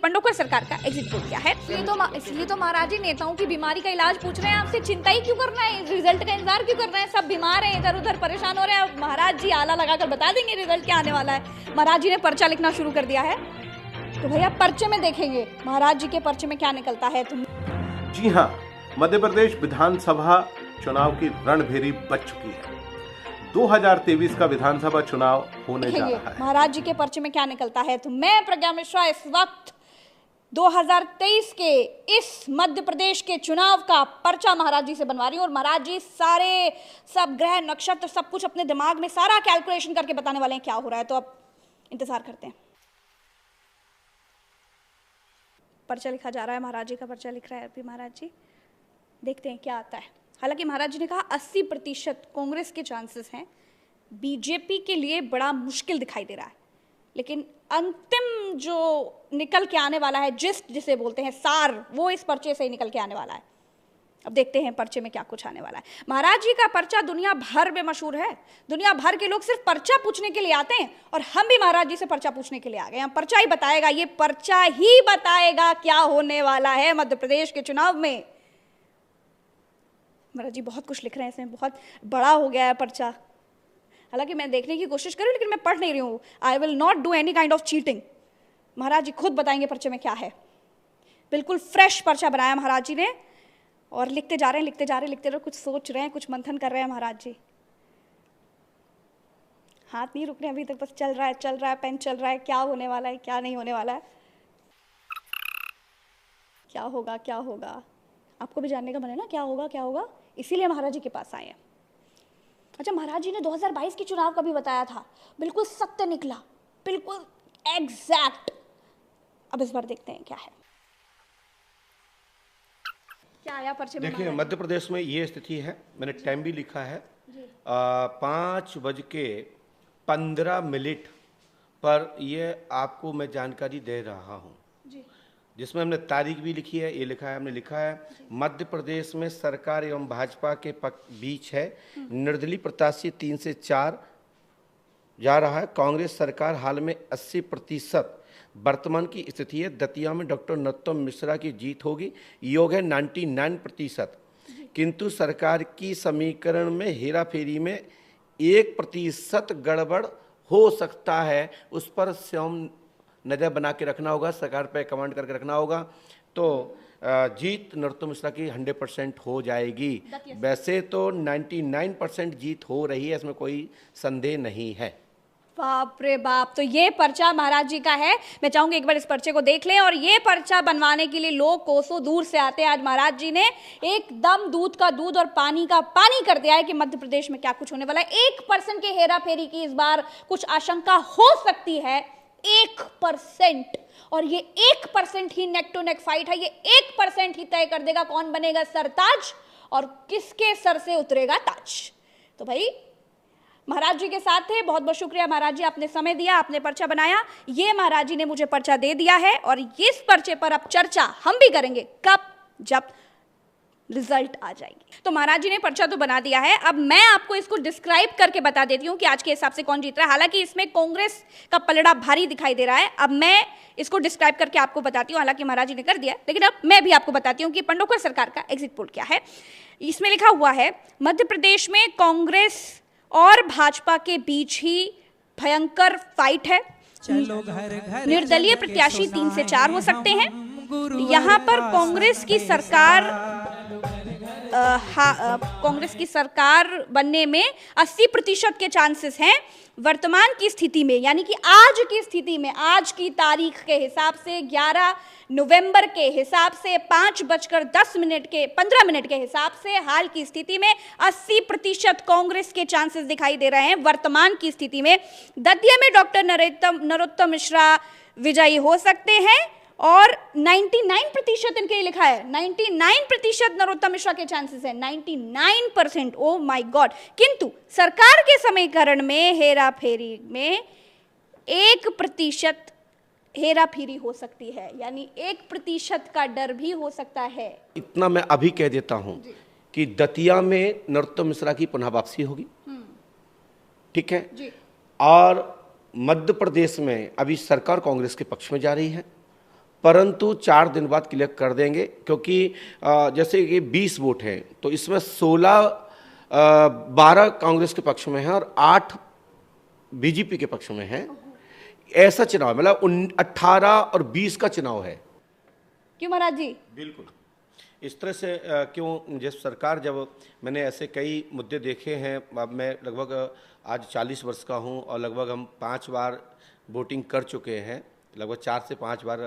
पंडोकर सरकार का exit poll क्या है। इसलिए तो महाराज जी नेताओं की बीमारी का इलाज पूछ रहे हैं आपसे। चिंता ही क्यों करना है, रिजल्ट का इंतजार क्यों करना है? सब बीमार हैं, इधर उधर परेशान हो रहे हैं। महाराज जी आला लगाकर बता देंगे रिजल्ट क्या आने वाला है। महाराज जी ने पर्चा लिखना शुरू कर दिया है, तो भैया पर्चे में देखेंगे महाराज जी के पर्चे में क्या निकलता है। तुम जी हाँ, मध्य प्रदेश विधानसभा चुनाव की रणभेरी बच चुकी है। 2023 का विधानसभा चुनाव होने जा रहा है। महाराज जी के पर्चे में क्या निकलता है। तो मैं प्रज्ञा मिश्रा इस वक्त 2023 के इस मध्य प्रदेश के चुनाव का पर्चा महाराज जी से बनवा रही हूँ, और महाराज जी सब ग्रह नक्षत्र सब कुछ अपने दिमाग में सारा कैलकुलेशन करके बताने वाले हैं क्या हो रहा है। तो अब इंतजार करते हैं। पर्चा लिखा जा रहा है, महाराज जी का पर्चा लिख रहा है अभी महाराज जी, देखते हैं क्या आता है। हालांकि महाराज जी ने कहा 80% कांग्रेस के चांसेस हैं, बीजेपी के लिए बड़ा मुश्किल दिखाई दे रहा है। लेकिन अंतिम जो निकल के आने वाला है, जिसे बोलते हैं सार, वो इस पर्चे से ही निकल के आने वाला है। अब देखते हैं पर्चे में क्या कुछ आने वाला है। महाराज जी का पर्चा दुनिया भर में मशहूर है। दुनिया भर के लोग सिर्फ पर्चा पूछने के लिए आते हैं, और हम भी महाराज जी से पर्चा पूछने के लिए आ गए हैं। पर्चा ही बताएगा, ये पर्चा ही बताएगा क्या होने वाला है मध्य प्रदेश के चुनाव में। महाराज जी बहुत कुछ लिख रहे हैं इसमें, बहुत बड़ा हो गया है पर्चा। हालांकि मैं देखने की कोशिश कर रही हूँ, लेकिन मैं पढ़ नहीं रही हूँ। I will not do any kind of cheating. महाराज जी खुद बताएंगे पर्चे में क्या है। बिल्कुल फ्रेश पर्चा बनाया महाराज जी ने, और लिखते जा रहे हैं, लिखते रहे, कुछ सोच रहे हैं, कुछ मंथन कर रहे हैं महाराज जी। हाथ नहीं रुक रहे अभी तक, बस चल रहा है, पेन चल रहा है। क्या होने वाला है, क्या नहीं होने वाला है, क्या होगा। आपको भी जानने का मन है ना, क्या होगा, इसीलिए महाराज जी के पास आए हैं। अच्छा, महाराज जी ने 2022 के चुनाव का भी बताया था, बिल्कुल सत्य निकला, बिल्कुल एग्जैक्ट। अब इस बार देखते हैं क्या है, क्या आया पर्चे में। देखिए, मध्य प्रदेश में ये स्थिति है, मैंने टाइम भी लिखा है 5:15 पर ये आपको मैं जानकारी दे रहा हूँ, जिसमें हमने तारीख भी लिखी है। ये लिखा है, हमने लिखा है मध्य प्रदेश में सरकार एवं भाजपा के बीच है निर्दलीय प्रत्याशी 3 से 4 जा रहा है। कांग्रेस सरकार हाल में 80% वर्तमान की स्थिति है। दतिया में डॉक्टर नरोत्तम मिश्रा की जीत होगी, योग है 99%। किंतु सरकार की समीकरण में हेराफेरी में 1% गड़बड़ हो सकता है, उस पर स्वयं नज़र बना के रखना होगा, सरकार पे कमांड करके रखना होगा। तो जीत नरोत्तम मिश्रा की 100% हो जाएगी। वैसे तो 99% जीत हो रही है, इसमें कोई संदेह नहीं है। बाप रे बाप, तो ये पर्चा महाराज जी का है। मैं चाहूंगी एक बार इस पर्चे को देख लें। और ये पर्चा बनवाने के लिए लोग कोसों दूर से आते हैं। आज महाराज जी ने एकदम दूध का दूध और पानी का पानी कर दिया है कि मध्य प्रदेश में क्या कुछ होने वाला है। 1% के हेरा फेरी की इस बार कुछ आशंका हो सकती है, 1%। और ये 1% ही नेक टू नेक फाइट है। ये 1% ही तय कर देगा कौन बनेगा सरताज और किसके सर से उतरेगा ताज। तो भाई महाराज जी के साथ थे, बहुत बहुत शुक्रिया महाराज जी, आपने समय दिया, आपने पर्चा बनाया। ये महाराज जी ने मुझे पर्चा दे दिया है, और इस पर्चे पर अब चर्चा हम भी करेंगे कब, जब रिजल्ट आ जाएगी। तो महाराज जी ने पर्चा तो बना दिया है। अब मैं आपको इसको डिस्क्राइब करके बता देती हूँ कि आज के हिसाब से कौन जीत रहा है। हालांकि इसमें कांग्रेस का पलड़ा भारी दिखाई दे रहा है। अब मैं इसको डिस्क्राइब करके आपको बताती हूँ। हालांकि महाराज जी ने कर दिया, लेकिन अब मैं भी आपको बताती हूँ कि पंडोकर सरकार का एग्जिट पोल क्या है। इसमें लिखा हुआ है मध्य प्रदेश में कांग्रेस और भाजपा के बीच ही भयंकर फाइट है। निर्दलीय प्रत्याशी 3 से 4 हो सकते हैं। यहाँ पर कांग्रेस की सरकार बनने में 80% के चांसेस हैं। वर्तमान की स्थिति में, यानी कि आज की स्थिति में, आज की तारीख के हिसाब से 11 नवंबर के हिसाब से 5:15 के हिसाब से हाल की स्थिति में 80% कांग्रेस के चांसेस दिखाई दे रहे हैं। वर्तमान की स्थिति में दतिया में डॉक्टर नरोत्तम मिश्रा विजयी हो सकते हैं, और 99% इनके लिए लिखा है, 99% नरोत्तम मिश्रा के चांसेस है, 99%। Oh my God. किंतु सरकार के समीकरण में हेरा फेरी में 1% हेरा फेरी हो सकती है, यानी 1% का डर भी हो सकता है। इतना मैं अभी कह देता हूं कि दतिया में नरोत्तम मिश्रा की पुनः वापसी होगी, ठीक है जी। और मध्य प्रदेश में अभी सरकार कांग्रेस के पक्ष में जा रही है, परंतु 4 दिन बाद क्लियर कर देंगे, क्योंकि जैसे ये 20 वोट हैं तो इसमें 12 कांग्रेस के पक्ष में है और 8 बीजेपी के पक्ष में है। ऐसा चुनाव है, मतलब 18 और 20 का चुनाव है। क्यों महाराज जी? बिल्कुल इस तरह से क्यों, जब सरकार, जब मैंने ऐसे कई मुद्दे देखे हैं, अब मैं लगभग आज 40 वर्ष का हूं और लगभग हम 5 बार वोटिंग कर चुके हैं, लगभग 4 से 5 बार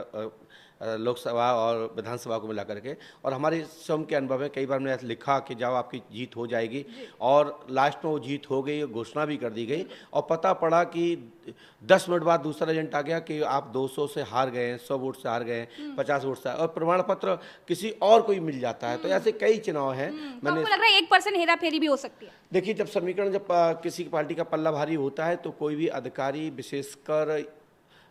लोकसभा और विधानसभा को मिला करके, और हमारे स्वयं के अनुभव में कई बार मैंने ऐसा लिखा कि जब आपकी जीत हो जाएगी, और लास्ट में वो जीत हो गई, घोषणा भी कर दी गई, और पता पड़ा कि 10 मिनट बाद दूसरा एजेंट आ गया कि आप 200 से हार गए हैं, 100 वोट से हार गए हैं, 50 वोट से, और प्रमाण पत्र किसी और कोई मिल जाता है। तो ऐसे कई चुनाव हैं। मैंने लग रहा है 1% हेरा फेरी भी हो सकती है। देखिए, जब समीकरण, जब किसी पार्टी का पल्ला भारी होता है तो कोई भी अधिकारी विशेषकर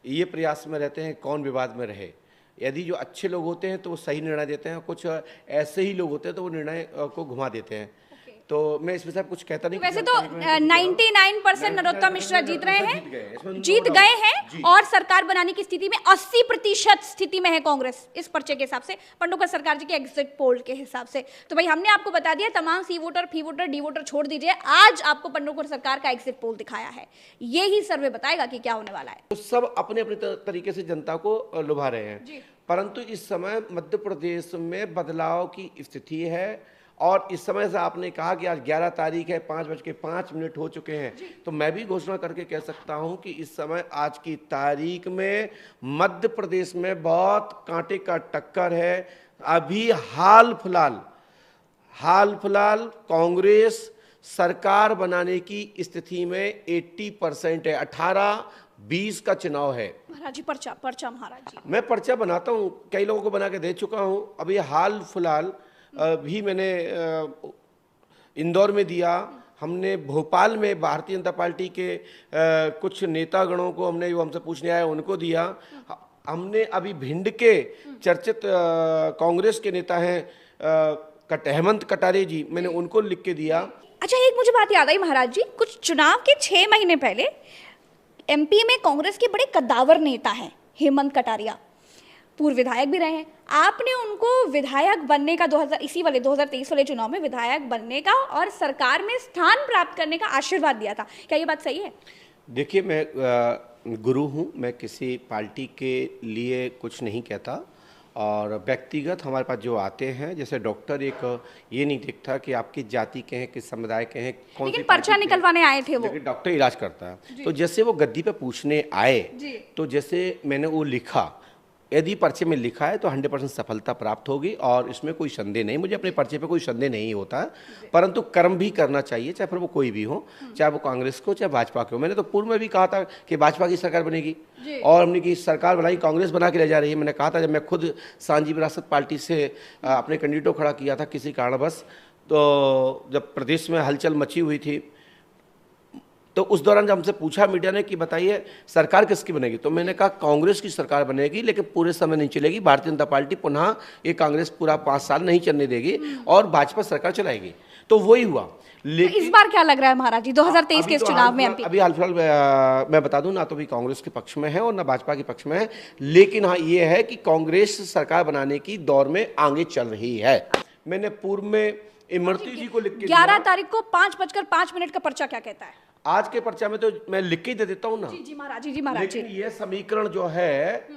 ये प्रयास में रहते हैं कौन विवाद में रहे। यदि जो अच्छे लोग होते हैं तो वो सही निर्णय देते हैं, कुछ ऐसे ही लोग होते हैं तो वो निर्णय को घुमा देते हैं। तो मैं इस विषय कुछ कहता नहीं। वैसे तो 99% नरोत्तम मिश्रा जीत रहे हैं, जीत गए हैं, और सरकार बनाने की स्थिति में 80% स्थिति में है कांग्रेस, इस पर्चे के हिसाब से, पंडोकर सरकार जी के एग्जिट पोल के हिसाब से। तो भाई हमने आपको बता दिया, तमाम सी वोटर, फी वोटर, डी वोटर छोड़ दीजिए, आज आपको पंडोकर सरकार का एग्जिट पोल दिखाया है, यही सर्वे बताएगा कि क्या होने वाला है। तो सब अपने अपने तरीके से जनता को लुभा रहे हैं, परंतु इस समय मध्य प्रदेश में बदलाव की स्थिति है। और इस समय से आपने कहा कि आज 11 तारीख है, 5:05 हो चुके हैं, तो मैं भी घोषणा करके कह सकता हूं कि इस समय आज की तारीख में मध्य प्रदेश में बहुत कांटे का टक्कर है। अभी हाल फिलहाल कांग्रेस सरकार बनाने की स्थिति में 80% है। 18-20 का चुनाव है। महाराज जी पर्चा महाराज जी, मैं पर्चा बनाता हूं, कई लोगों को बना के दे चुका हूं। अभी हाल फिलहाल भी मैंने इंदौर में दिया, हमने भोपाल में भारतीय जनता पार्टी के कुछ नेतागणों को, हमने जो हमसे पूछने आए उनको दिया। हमने अभी भिंड के चर्चित कांग्रेस के नेता हैं हेमंत कटारे जी, मैंने उनको लिख के दिया। अच्छा, एक मुझे बात याद आई महाराज जी, कुछ चुनाव के 6 महीने पहले एमपी में कांग्रेस के बड़े कद्दावर नेता हैं हेमंत कटारिया, पूर्व विधायक भी रहे हैं, आपने उनको विधायक बनने का 2023 वाले चुनाव में विधायक बनने का और सरकार में स्थान प्राप्त करने का आशीर्वाद दिया था, क्या ये बात सही है? देखिए, मैं गुरु हूं, मैं किसी पार्टी के लिए कुछ नहीं कहता, और व्यक्तिगत हमारे पास जो आते हैं, जैसे डॉक्टर, एक ये नहीं देखता कि आपकी जाति के हैं, किस समुदाय के हैं, कौन, लेकिन पर्चा निकलवाने आए थे वो, डॉक्टर इलाज करता है। तो जैसे वो गद्दी पे पूछने आए, तो जैसे मैंने वो लिखा, यदि पर्चे में लिखा है तो 100% सफलता प्राप्त होगी, और इसमें कोई संदेह नहीं, मुझे अपने पर्चे पे कोई संदेह नहीं होता है। परंतु कर्म भी करना चाहिए, चाहे फिर वो कोई भी हो, चाहे वो कांग्रेस को, चाहे भाजपा को। मैंने तो पूर्व में भी कहा था कि भाजपा की सरकार बनेगी, और हमने की सरकार बनाई, कांग्रेस बना के ले जा रही है। मैंने कहा था, जब मैं खुद सांझी विरासत पार्टी से अपने कैंडिडेट खड़ा किया था किसी कारणवश, तो जब प्रदेश में हलचल मची हुई थी, तो उस दौरान जब हमसे पूछा मीडिया ने कि बताइए सरकार किसकी बनेगी, तो मैंने कहा कांग्रेस की सरकार बनेगी, लेकिन पूरे समय नहीं चलेगी। भारतीय जनता पार्टी पुनः ये कांग्रेस पूरा 5 साल नहीं चलने देगी और भाजपा सरकार चलाएगी। तो वही हुआ। लेकिन इस बार क्या लग रहा है महाराज जी 2023 के इस चुनाव में? अभी हाल फिलहाल मैं बता दूं, ना तो भी कांग्रेस के पक्ष में है और ना भाजपा के पक्ष में है, लेकिन हाँ ये है कि कांग्रेस सरकार बनाने की दौर में आगे चल रही है। मैंने पूर्व में इमरती जी को लिख के 11 तारीख को 5:05 का पर्चा क्या कहता है? आज के पर्चा में तो मैं लिख के दे देता हूं ना। जी महाराज जी, महाराज जी, लेकिन ये समीकरण जो है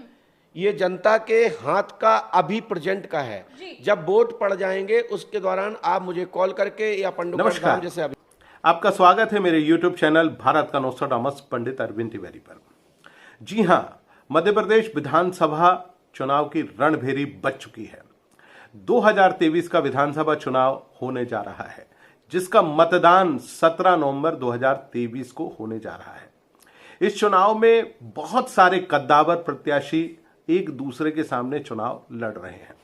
ये जनता के हाथ का अभी प्रेजेंट का है। जब वोट पड़ जाएंगे उसके दौरान आप मुझे कॉल करके या पंडोकर धाम जैसे अभी। आपका स्वागत है मेरे YouTube चैनल भारत का नोस्ट्राडामस पंडित अरविंद तिवारी पर। जी हां, मध्य प्रदेश विधानसभा चुनाव की रणभेरी बज चुकी है। 2023 का विधानसभा चुनाव होने जा रहा है, जिसका मतदान 17 नवंबर 2023 को होने जा रहा है। इस चुनाव में बहुत सारे कद्दावर प्रत्याशी एक दूसरे के सामने चुनाव लड़ रहे हैं।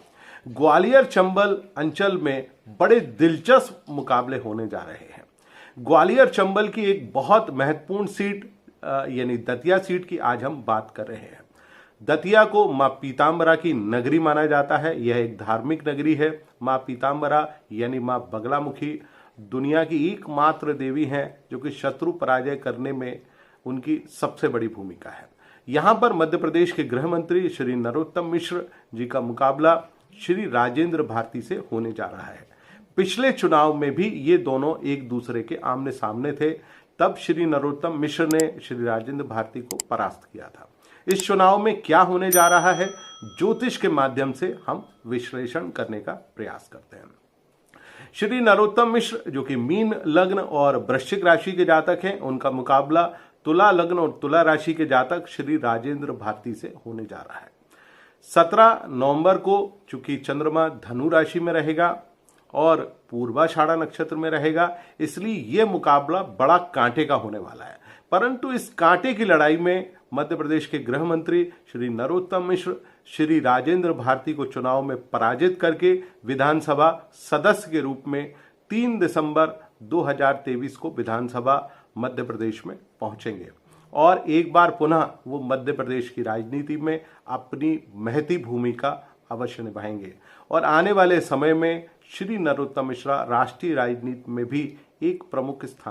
ग्वालियर चंबल अंचल में बड़े दिलचस्प मुकाबले होने जा रहे हैं। ग्वालियर चंबल की एक बहुत महत्वपूर्ण सीट यानी दतिया सीट की आज हम बात कर रहे हैं। दतिया को मां पीताम्बरा की नगरी माना जाता है। यह एक धार्मिक नगरी है। मां पीताम्बरा यानी मां बगलामुखी दुनिया की एकमात्र देवी हैं जो कि शत्रु पराजय करने में उनकी सबसे बड़ी भूमिका है। यहां पर मध्य प्रदेश के गृह मंत्री श्री नरोत्तम मिश्र जी का मुकाबला श्री राजेंद्र भारती से होने जा रहा है। पिछले चुनाव में भी ये दोनों एक दूसरे के आमने सामने थे, तब श्री नरोत्तम मिश्र ने श्री राजेंद्र भारती को परास्त किया था। इस चुनाव में क्या होने जा रहा है, ज्योतिष के माध्यम से हम विश्लेषण करने का प्रयास करते हैं। श्री नरोत्तम मिश्र जो कि मीन लग्न और वृश्चिक राशि के जातक हैं, उनका मुकाबला तुला लग्न और तुला राशि के जातक श्री राजेंद्र भारती से होने जा रहा है। 17 नवंबर को चूंकि चंद्रमा धनु राशि में रहेगा और पूर्वाषाढ़ा नक्षत्र में रहेगा, इसलिए यह मुकाबला बड़ा कांटे का होने वाला है। परंतु इस कांटे की लड़ाई में मध्य प्रदेश के गृह मंत्री श्री नरोत्तम मिश्र श्री राजेंद्र भारती को चुनाव में पराजित करके विधानसभा सदस्य के रूप में 3 दिसंबर 2023 को विधानसभा मध्य प्रदेश में पहुंचेंगे और एक बार पुनः वो मध्य प्रदेश की राजनीति में अपनी महती भूमिका अवश्य निभाएंगे और आने वाले समय में श्री नरोत्तम मिश्रा राष्ट्रीय राजनीति में भी एक प्रमुख स्थान